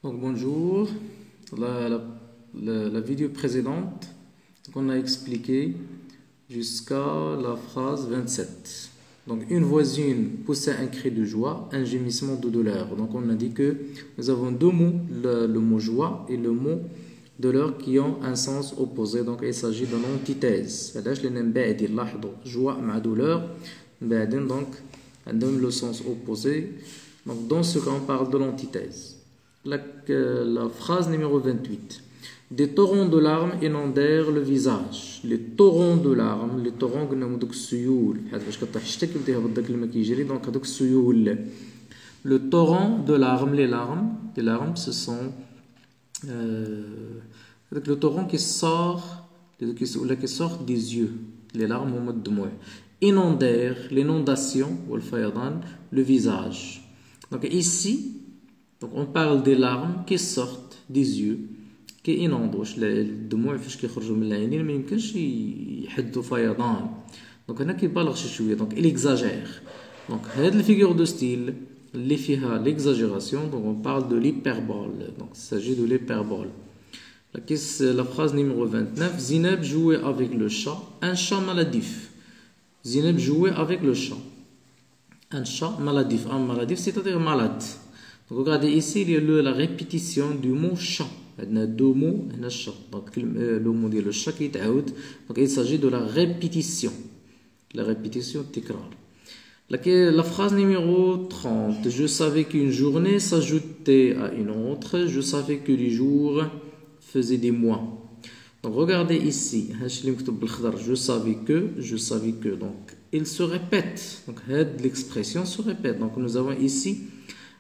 Donc bonjour, la vidéo précédente, on a expliqué jusqu'à la phrase 27. Donc une voisine poussait un cri de joie, un gémissement de douleur. Donc on a dit que nous avons deux mots, le mot joie et le mot douleur qui ont un sens opposé. Donc il s'agit d'une antithèse. Joie et douleur, donc donne le sens opposé. Donc dans ce cas on parle de l'antithèse. La phrase numéro 28. Des torrents de larmes inondèrent le visage. Les torrents de larmes, les torrents قلنا هذوك السيول بحال فاش كطيح الشتا كيبدا يهبط داك الماء كيجري دونك هذوك السيول. Le torrent de larmes, les larmes ce sont le torrent qui sort des yeux. Les larmes هما الدموع. Inondèrent, l'inondation والفيضان, le visage. Donc ici donc on parle des larmes qui sortent des yeux كي ينوضوش الدموع فاش كيخرجوا من العينين ما يمكنش يحدوا فيضان دونك هنا كيبالغ شي شويه دونك il exagère دونك هاد الفيغور دو ستيل اللي فيها l'exagération donc on parle de l'hyperbole donc il s'agit de l'hyperbole la phrase numéro 29 Zineb jouait avec le chat un chat maladif Zineb jouait avec le chat un chat maladif c'est-à-dire malade donc regardez ici il y a la répétition du mot chat عندنا deux mots هنا الشا donc le mot ديال الشا كيتعاود donc il s'agit de la répétition التكرار la phrase numéro 30 je savais qu'une journée s'ajoutait à une autre je savais que les jours faisaient des mois donc regardez ici هادشي اللي مكتوب بالخضر je savais que donc il se répète donc هاد l'expression se répète donc nous avons ici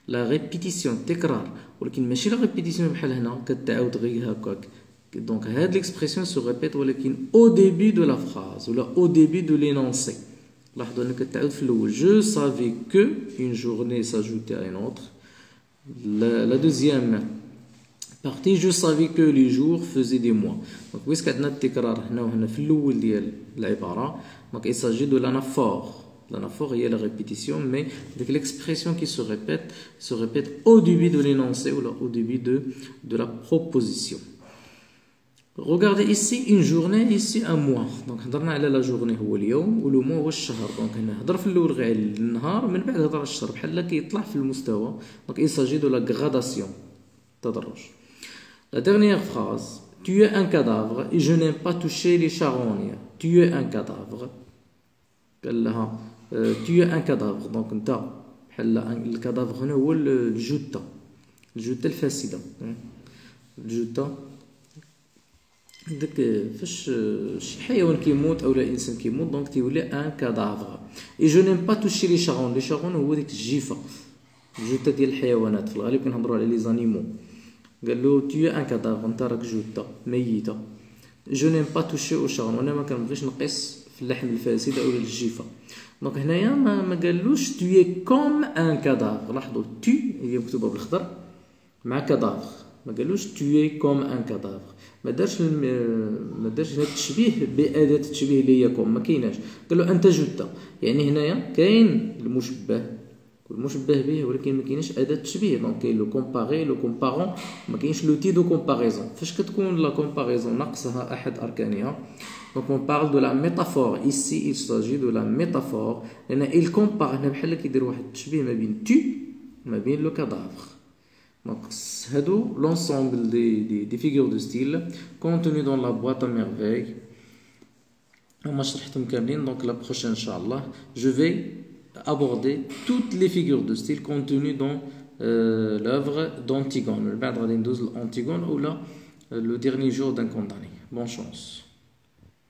la répétition تكرار ولكن ماشي لا ريبيتيسيون بحال هنا كتعاود غير هكاك دونك هاد ليكسبرسيون سو ريبيت ولكن او ديبي دو لا فراز ولا او ديبي دو لينونسي لاحظوا انها كتعاود في الاول جو سافي كو اون جورني ساجوتي ا اون اوتر لا دوزيام بارتي جو سافي كو لي جور فوزي دي موا دونك ويسك عندنا التكرار هنا وهنا في الاول ديال العباره دونك il s'agit de l'anaphore. L'anaphore est la répétition, mais avec l'expression qui se répète au début de l'énoncé ou au début de la proposition. Regardez ici une journée, ici un mois. Donc, هضرنا على la journée هو اليوم و le mois هو الشهر. Donc, هنا هضر في الأول غير النهار من بعد هضر الشهر بحال كيطلع في المستوى. Donc, il s'agit de la gradation. تدرج. La dernière phrase. Tu es un cadavre et je n'aime pas toucher les charognes. Tu es un cadavre. قال لها tu es un cadavre donc انت بحال الكادافر هنا هو الجثه الفاسده الجثه داك فاش شي حيوان كيموت او انسان كيموت دونك تيولي ان كادافر اي جو نيم با توشي لي شارون هو ديك الجيفه الجثه ديال الحيوانات في الغالب كنهضروا على لي زانيمو قال له tu es un cadavre انت راك جثه ميته جو نيم با توشي او شارون انا ما كنبغيش نقيس في اللحم الفاسد او الجيفه دونك هنايا ما قالوش tu es comme un cadavre لاحظوا tu هي مكتوبه بالخضر مع كادافر ما قالوش tu es comme un cadavre ما دارش هذا التشبيه باداه التشبيه اللي هي كوم ما كايناش قال له انت جثه يعني هنايا كاين المشبه به ولكن ما كاينش اداه التشبيه دونك كاين لو كومباري لو كومبارون ما كاينش لو تي دو كومباريزون فاش كتكون لا كومباريزون ناقصها احد اركانها donc on parle de la métaphore ici il s'agit de la métaphore لان il compare هنا بحال كيدير واحد التشبيه ما بين tu ما بين لو كادافر donc هادو l'ensemble des figures de style contenues dans la boîte à merveilles هما شرحتهم كاملين donc la prochaine inchallah je vais aborder toutes les figures de style contenues dans l'œuvre d'Antigone. بعد غادي ندوز l'Antigone ou le dernier jour d'un condamné. Bonne chance.